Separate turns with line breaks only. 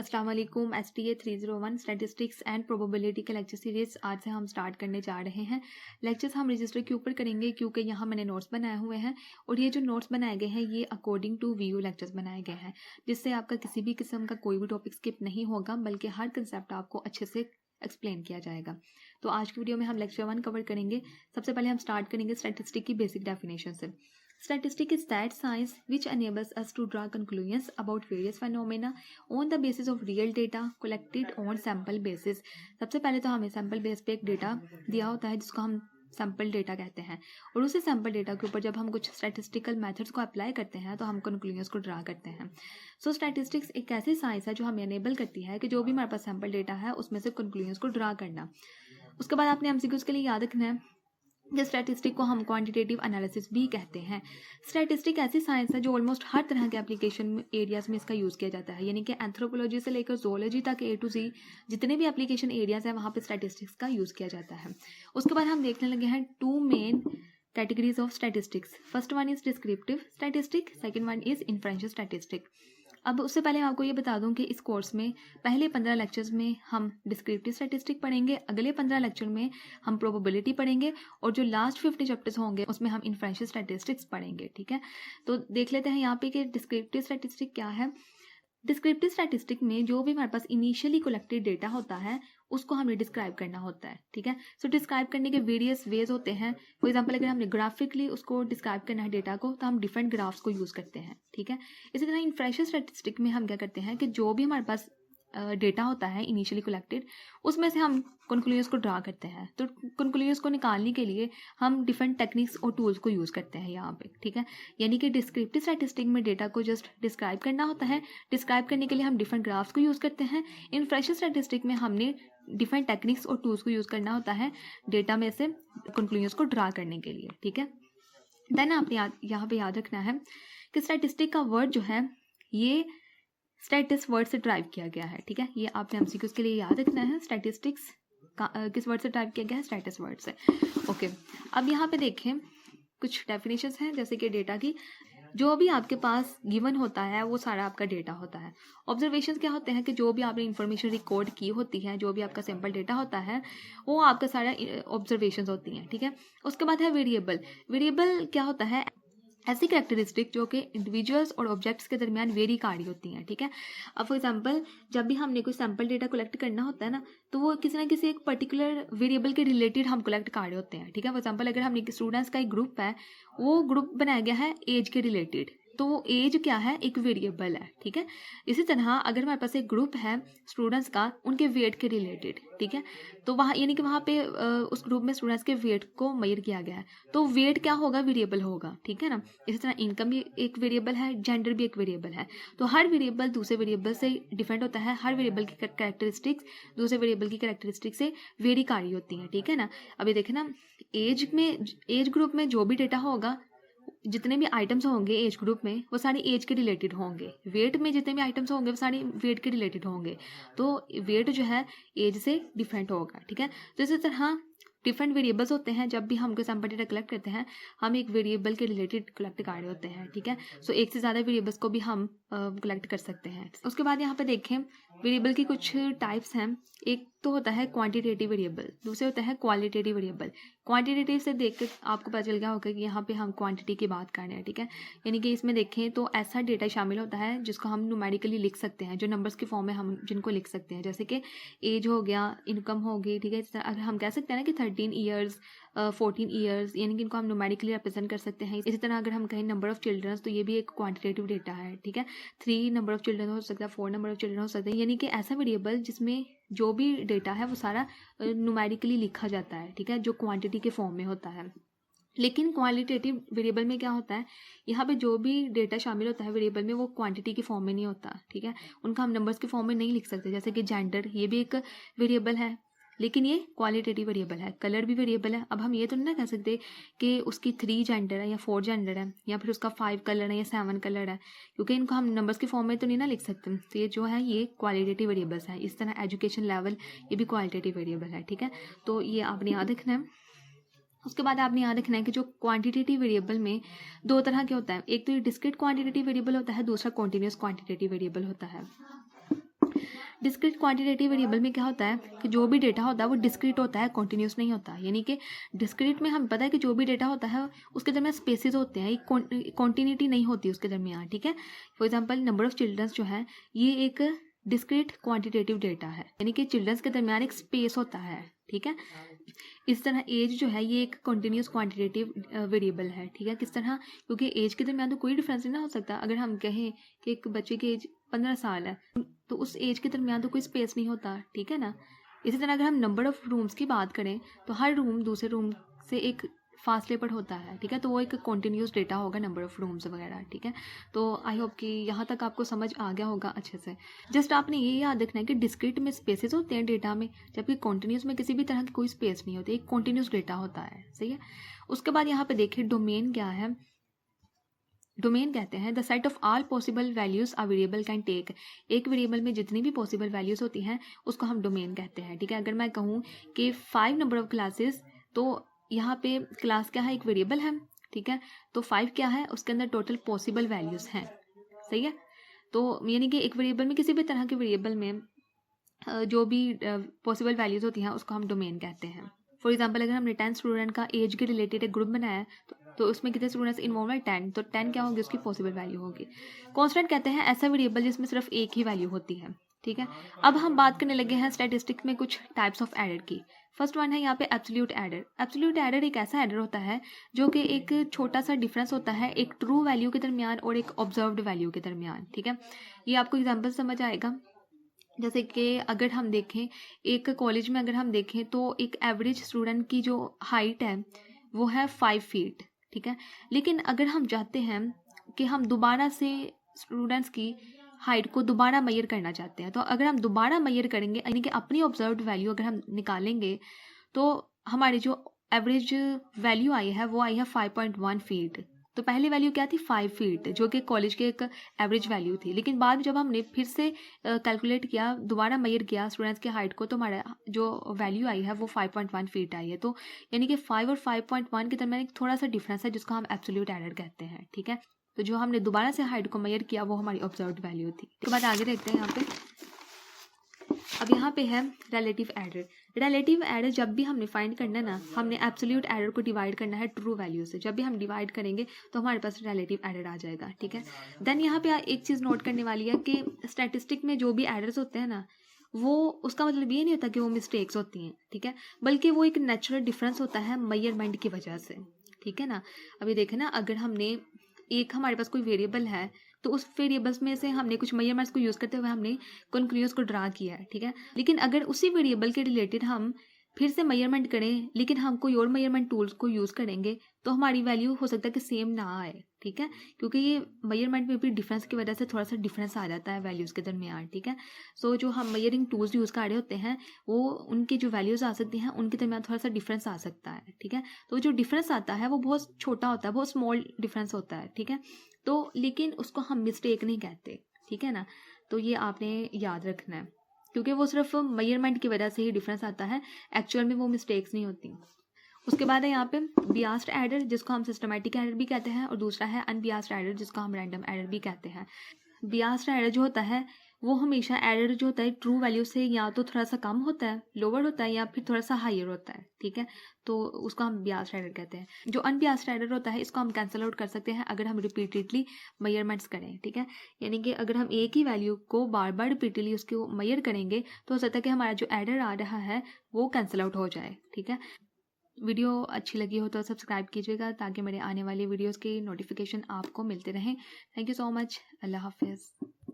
अस्सलाम वालेकुम। STA 301 statistics and probability के लेक्चर सीरीज आज से हम स्टार्ट करने जा रहे हैं। लेक्चर्स हम रजिस्टर के ऊपर करेंगे क्योंकि यहाँ मैंने नोट्स बनाए हुए हैं और ये जो नोट्स बनाए गए हैं ये अकॉर्डिंग टू VU लेक्चर्स बनाए गए हैं, जिससे आपका किसी भी किस्म का कोई भी टॉपिक स्किप नहीं होगा, बल्कि हर कंसेप्ट आपको अच्छे से एक्सप्लेन किया जाएगा। तो आज की वीडियो में हम लेक्चर 1 कवर करेंगे। सबसे पहले हम स्टार्ट करेंगे स्टैटिस्टिक की बेसिक डेफिनेशन से। Statistic is that science which enables us to draw conclusions about various phenomena on the basis of real data collected on sample basis। सबसे पहले तो हमें सैम्पल बेस पे एक डेटा दिया होता है जिसको हम सैम्पल डेटा कहते हैं, और उसी सैम्पल डेटा के ऊपर जब हम कुछ स्टैटिस्टिकल मेथड्स को अप्लाई करते हैं तो हम कंक्लूजन्स को ड्रा करते हैं। सो स्टैटिस्टिक्स एक ऐसी साइंस है जो हमें एनेबल करती है कि जो भी हमारे पास सैम्पल डेटा है उसमें से कंक्लूजन्स को ड्रा करना। उसके बाद आपने MCQs के लिए याद रखना है कि स्टैटिस्टिक को हम क्वांटिटेटिव एनालिसिस भी कहते हैं। स्टैटिस्टिक ऐसी साइंस है जो ऑलमोस्ट हर तरह के एप्लीकेशन एरियाज में इसका यूज़ किया जाता है, यानी कि एंथ्रोपोलॉजी से लेकर जोलॉजी तक A to Z जितने भी एप्लीकेशन एरियाज हैं वहाँ पे स्टैटिस्टिक्स का यूज़ किया जाता है। उसके बाद हम देखने लगे हैं two main categories of statistics. First one is descriptive statistic, second one is inferential statistic. अब उससे पहले मैं आपको ये बता दूं कि इस कोर्स में पहले 15 लेक्चर्स में हम डिस्क्रिप्टिव स्टैटिस्टिक पढ़ेंगे, अगले 15 लेक्चर में हम प्रोबेबिलिटी पढ़ेंगे, और जो लास्ट 50 चैप्टर्स होंगे उसमें हम इन्फ्रेंशियल स्टैटिस्टिक्स पढ़ेंगे। ठीक है, तो देख लेते हैं यहाँ पे कि डिस्क्रिप्टिव स्टैटिस्टिक क्या है। डिस्क्रिप्टिव स्टैटिस्टिक में जो भी हमारे पास इनिशियली कलेक्टेड डेटा होता है उसको हमें डिस्क्राइब करना होता है। ठीक है, सो डिस्क्राइब करने के वेरियस वेज होते हैं। फॉर एग्जांपल अगर हमने ग्राफिकली उसको डिस्क्राइब करना है डेटा को तो हम डिफरेंट ग्राफ्स को यूज़ करते हैं। ठीक है, इसी तरह इन्फ्रेंशियल स्टैटिस्टिक में हम क्या करते हैं कि जो भी हमारे पास डेटा होता है इनिशियली कलेक्टेड उसमें से हम कंक्लूजन्स को ड्रा करते हैं। तो कंक्लूजन्स को निकालने के लिए हम डिफरेंट टेक्निक्स और टूल्स को यूज़ करते हैं यहाँ पे। ठीक है, यानी कि डिस्क्रिप्टिव स्टैटिस्टिक में डेटा को जस्ट डिस्क्राइब करना होता है, डिस्क्राइब करने के लिए हम डिफरेंट ग्राफ्स को यूज़ करते हैं। इन्फ्रेंशियल स्टैटिस्टिक में हमने डिफरेंट टेक्निक्स और टूल्स को यूज़ करना होता है डेटा में से कंक्लूजन्स को ड्रा करने के लिए। ठीक है, देन आपने यहाँ पे याद रखना है कि स्टैटिस्टिक का वर्ड जो है ये स्टैटिस वर्ड से ड्राइव किया गया है। ठीक है, ये आपने MCQs के लिए याद रखना है। स्टैटिस्टिक्स किस वर्ड से ड्राइव किया गया है? स्टैटिस वर्ड से। ओके, अब यहाँ पे देखें कुछ डेफिनेशंस हैं, जैसे कि डेटा की जो भी आपके पास गिवन होता है वो सारा आपका डेटा होता है। ऑब्जर्वेशंस क्या होते हैं कि जो भी आपने इन्फॉर्मेशन रिकॉर्ड की होती है, जो भी आपका सैम्पल डेटा होता है वो आपका सारा ऑब्जर्वेशंस होती हैं। ठीक है, उसके बाद है वेरिएबल। वेरिएबल क्या होता है? ऐसी कैरेक्टरिस्टिक जो कि इंडिविजुअल्स और ऑब्जेक्ट्स के दरमियान वेरी कर रही होती हैं। ठीक है, अब फॉर एग्जांपल जब भी हमने कोई सैम्पल डेटा कलेक्ट करना होता है ना तो वो किसी ना किसी एक पर्टिकुलर वेरिएबल के रिलेटेड हम कलेक्ट कर रहे होते हैं। ठीक है, फॉर एग्जांपल अगर हमने स्टूडेंट्स का एक ग्रुप है, वो ग्रुप बनाया गया है एज के रिलेटेड, तो वो एज क्या है? एक वेरिएबल है। ठीक है, इसी तरह अगर हमारे पास एक ग्रुप है स्टूडेंट्स का उनके वेट के रिलेटेड, ठीक है, तो वहाँ यानी कि वहाँ पे उस ग्रुप में स्टूडेंट्स के वेट को मेजर किया गया है, तो वेट क्या होगा? वेरिएबल होगा। ठीक है ना, इसी तरह इनकम भी एक वेरिएबल है, जेंडर भी एक वेरिएबल है। तो हर वेरिएबल दूसरे वेरिएबल से डिफरेंट होता है, हर वेरिएबल की कैरेक्टरिस्टिक्स दूसरे वेरिएबल की कैरेक्टरिस्टिक्स से वेरी कर रही होती हैं। ठीक है ना, अभी देखें ना, एज ग्रुप में जो भी डेटा होगा, जितने भी आइटम्स होंगे एज ग्रुप में वो सारे एज के रिलेटेड होंगे। वेट में जितने भी आइटम्स होंगे वो सारे वेट के रिलेटेड होंगे, तो वेट जो है एज से डिफरेंट होगा। ठीक है, तो इसी तरह डिफरेंट वेरिएबल्स होते हैं। जब भी हम कोई सैम्पल डेटा कलेक्ट करते हैं हम एक वेरिएबल के रिलेटेड कलेक्ट कर रहे होते हैं। ठीक है, सो एक से ज़्यादा वेरिएबल्स को भी हम कलेक्ट कर सकते हैं। उसके बाद यहाँ पे देखें वेरिएबल की कुछ टाइप्स हैं। एक तो होता है क्वांटिटेटिव वेरिएबल, दूसरे होता है क्वालिटेटिव वेरिएबल। क्वांटिटेटिव से देख के आपको पता चल गया होगा कि यहाँ पे हम क्वांटिटी की बात कर रहे हैं। ठीक है, यानी कि इसमें देखें तो ऐसा डेटा शामिल होता है जिसको हम न्यूमेरिकली लिख सकते हैं, जो नंबर्स के फॉर्म में हम जिनको लिख सकते हैं, जैसे कि एज हो गया, इनकम हो गई। ठीक है, अगर हम कह सकते हैं ना कि 13 ईयर्स 14 ईयर्स, यानी कि इनको हम न्यूमेरिकली रिप्रेजेंट कर सकते हैं। इसी तरह अगर हम कहें नंबर ऑफ चिल्ड्रंस तो ये भी एक क्वांटिटेटिव डेटा है। ठीक है, 3 नंबर ऑफ चिल्ड्रन हो सकता है, 4 नंबर ऑफ चिल्ड्रन हो सकते हैं, यानी कि ऐसा वेरिएबल जिसमें जो भी डेटा है वो सारा न्यूमेरिकली लिखा जाता है। ठीक है, जो क्वांटिटी के फॉर्म में होता है। लेकिन क्वालिटेटिव वेरिएबल में क्या होता है, यहाँ पे जो भी डेटा शामिल होता है वेरिएबल में वो क्वांटिटी के फॉर्म में नहीं होता। ठीक है, उनका हम नंबर्स के फॉर्म में नहीं लिख सकते, जैसे कि जेंडर, ये भी एक वेरिएबल है लेकिन ये क्वालिटेटिव वेरिएबल है। कलर भी वेरिएबल है। अब हम ये तो नहीं ना कह सकते कि उसकी 3 जेंडर है या 4 जेंडर है या फिर उसका 5 कलर है या 7 कलर है, क्योंकि इनको हम नंबर्स के फॉर्म में तो नहीं ना लिख सकते। तो ये जो है ये क्वालिटेटिव वेरिएबल्स है। इस तरह एजुकेशन लेवल ये भी क्वालिटेटिव वेरिएबल है। ठीक है, तो ये आपने याद रखना है। उसके बाद आपने याद रखना है कि जो क्वांटिटेटिव वेरिएबल में 2 तरह के होता है, एक तो ये डिस्क्रीट क्वांटिटेटिव वेरिएबल होता है, दूसरा कॉन्टिन्यूस क्वांटिटेटिव वेरिएबल होता है। डिस्क्रीट क्वांटिटेटिव वेरिएबल में क्या होता है कि जो भी डेटा होता है वो डिस्क्रीट होता है, कॉन्टिन्यूस नहीं होता। यानी कि डिस्क्रीट में हमें पता है कि जो भी डेटा होता है उसके दरमियान स्पेसेस होते हैं, एक कॉन्टिन्यूटी नहीं होती उसके दरमियान, ठीक है। For example number of childrens जो है ये एक डिस्क्रीट क्वांटिटेटिव डेटा है, यानी कि चिल्ड्रंस के दरमियान एक स्पेस होता है, ठीक है। इस तरह एज जो है ये एक कॉन्टिन्यूस क्वांटिटेटिव वेरिएबल है, ठीक है। किस तरह, क्योंकि एज के दरमियान तो कोई डिफरेंस नहीं ना हो सकता। अगर हम कहें कि एक बच्चे की एज 15 साल है तो उस एज के दरमियान तो कोई स्पेस नहीं होता, ठीक है ना। इसी तरह अगर हम नंबर ऑफ रूम्स की बात करें तो हर रूम दूसरे रूम से एक फासले पर होता है, ठीक है। तो वो एक कॉन्टिन्यूस डेटा होगा नंबर ऑफ रूम्स वगैरह, ठीक है। तो आई होप कि यहाँ तक आपको समझ आ गया होगा अच्छे से। जस्ट आपने ये याद रखना है कि डिस्क्रीट में स्पेसेस होते हैं डेटा में, जबकि कॉन्टिन्यूस में किसी भी तरह की कोई स्पेस नहीं होती, एक कॉन्टिन्यूस डेटा होता है, सही है। उसके बाद यहाँ पे देखिए डोमेन क्या है। डोमेन कहते हैं the set of all possible values a variable can take. एक वेरिएबल में जितनी भी पॉसिबल वैल्यूज होती हैं उसको हम डोमेन कहते हैं, ठीक है। अगर मैं कहूँ कि 5 नंबर ऑफ क्लासेस, तो यहाँ पे क्लास क्या है, एक वेरिएबल है, ठीक है। तो 5 क्या है, उसके अंदर टोटल पॉसिबल वैल्यूज हैं, सही है। तो यानी कि एक वेरिएबल में, किसी भी तरह के वेरिएबल में जो भी पॉसिबल वैल्यूज होती हैं उसको हम डोमेन कहते हैं। फॉर एग्जाम्पल अगर हमने 10 स्टूडेंट का एज के रिलेटेड एक ग्रुप बनाया है तो उसमें कितने स्टूडेंट्स इन्वॉल्व है, 10, तो 10 क्या होगी, उसकी पॉसिबल वैल्यू होगी। कॉन्स्टेंट कहते हैं ऐसा वेरिएबल जिसमें सिर्फ एक ही वैल्यू होती है, ठीक है। अब हम बात करने लगे हैं स्टैटिस्टिक्स में कुछ टाइप्स ऑफ एडर की। फर्स्ट वन है यहाँ पे एब्सोल्यूट एडर। एब्सोल्यूट एडर एक ऐसा एडर होता है जो कि एक छोटा सा डिफरेंस होता है एक ट्रू वैल्यू के दरमियान और एक ऑब्जर्व्ड वैल्यू के दरमियान, ठीक है। ये आपको एग्जाम्पल समझ आएगा। जैसे कि अगर हम देखें एक कॉलेज में, अगर हम देखें तो एक एवरेज स्टूडेंट की जो हाइट है वो है 5 फीट, ठीक है। लेकिन अगर हम चाहते हैं कि हम दोबारा से स्टूडेंट्स की हाइट को दोबारा मेजर करना चाहते हैं, तो अगर हम दोबारा मेजर करेंगे यानी कि अपनी ऑब्जर्व्ड वैल्यू अगर हम निकालेंगे तो हमारी जो एवरेज वैल्यू आई है वो आई है 5.1 फीट। तो पहली वैल्यू क्या थी, 5 फीट, जो कि कॉलेज के एक एवरेज वैल्यू थी। लेकिन बाद में जब हमने फिर से कैलकुलेट किया, दोबारा मेजर किया स्टूडेंट्स की हाइट को, तो हमारा जो वैल्यू आई है वो 5.1 फीट आई है। तो यानी कि 5 और 5.1 के दरमियान एक थोड़ा सा डिफरेंस है जिसको हम एब्सोल्यूट एरर कहते हैं, ठीक है। तो जो हमने दोबारा से हाइट को मेजर किया वो हमारी ऑब्जर्व्ड वैल्यू थी। उसके बाद आगे देखते हैं यहाँ पे। अब यहाँ पे है रिलेटिव एरर। रिलेटिव एरर जब भी हमने फाइंड करना है ना, हमने एब्सोल्यूट एरर को डिवाइड करना है ट्रू वैल्यू से। जब भी हम डिवाइड करेंगे तो हमारे पास रिलेटिव एरर आ जाएगा, ठीक है। देन यहाँ पे एक चीज़ नोट करने वाली है कि स्टैटिस्टिक में जो भी एरर्स होते हैं ना, वो उसका मतलब ये नहीं होता कि वो मिस्टेक्स होती हैं, ठीक है, बल्कि वो एक नेचुरल डिफरेंस होता है मेजरमेंट की वजह से, ठीक है ना। अभी देखें ना, अगर हमने एक हमारे पास कोई वेरिएबल है तो उस वेरिएबल्स में से हमने कुछ मेजरमेंट्स को यूज़ करते हुए हमने कंक्लूजन को ड्रा किया है, ठीक है। लेकिन अगर उसी वेरिएबल के रिलेटेड हम फिर से मेजरमेंट करें लेकिन हम कोई और मेजरमेंट टूल्स को यूज़ करेंगे तो हमारी वैल्यू हो सकता है कि सेम ना आए, ठीक है, क्योंकि ये मेजरमेंट में भी डिफरेंस की वजह से थोड़ा सा डिफरेंस आ जाता है वैल्यूज़ के दरमियान, ठीक है। सो जो हम मेजरिंग टूल्स यूज़ कर रहे होते हैं वो उनकी जो वैल्यूज़ आ सकती हैं उनके दरमियान थोड़ा सा डिफरेंस आ सकता है, ठीक है। तो जो डिफरेंस आता है वो बहुत छोटा होता है, बहुत स्मॉल डिफरेंस होता है, ठीक है। तो लेकिन उसको हम मिस्टेक नहीं कहते, ठीक है ना। तो ये आपने याद रखना है, क्योंकि वो सिर्फ मेजरमेंट की वजह से ही डिफरेंस आता है, एक्चुअल में वो मिस्टेक्स नहीं होती। उसके बाद है यहाँ पे बियास्ड एडर, जिसको हम सिस्टमैटिक एडर भी कहते हैं, और दूसरा है अनबियास्ड एडर, जिसको हम रैंडम एडर भी कहते हैं। बियास्ड एडर जो होता है वो हमेशा एरर जो होता है ट्रू वैल्यू से या तो थोड़ा सा कम होता है, लोअर होता है, या फिर थोड़ा सा हायर होता है, ठीक है। तो उसको हम बियास्ड एरर कहते हैं। जो अनबियास्ड एरर होता है इसको हम कैंसिल आउट कर सकते हैं अगर हम रिपीटेडली मेजरमेंट्स करें, ठीक है। यानी कि अगर हम एक ही वैल्यू को बार बार रिपीटेडली उसको मेजर करेंगे तो हो सकता है कि हमारा जो एरर आ रहा है वो कैंसिल आउट हो जाए, ठीक है। वीडियो अच्छी लगी हो तो सब्सक्राइब कीजिएगा ताकि मेरे आने वाली वीडियोज़ की नोटिफिकेशन आपको मिलते रहें। Thank you so much. Allah हाफिज़।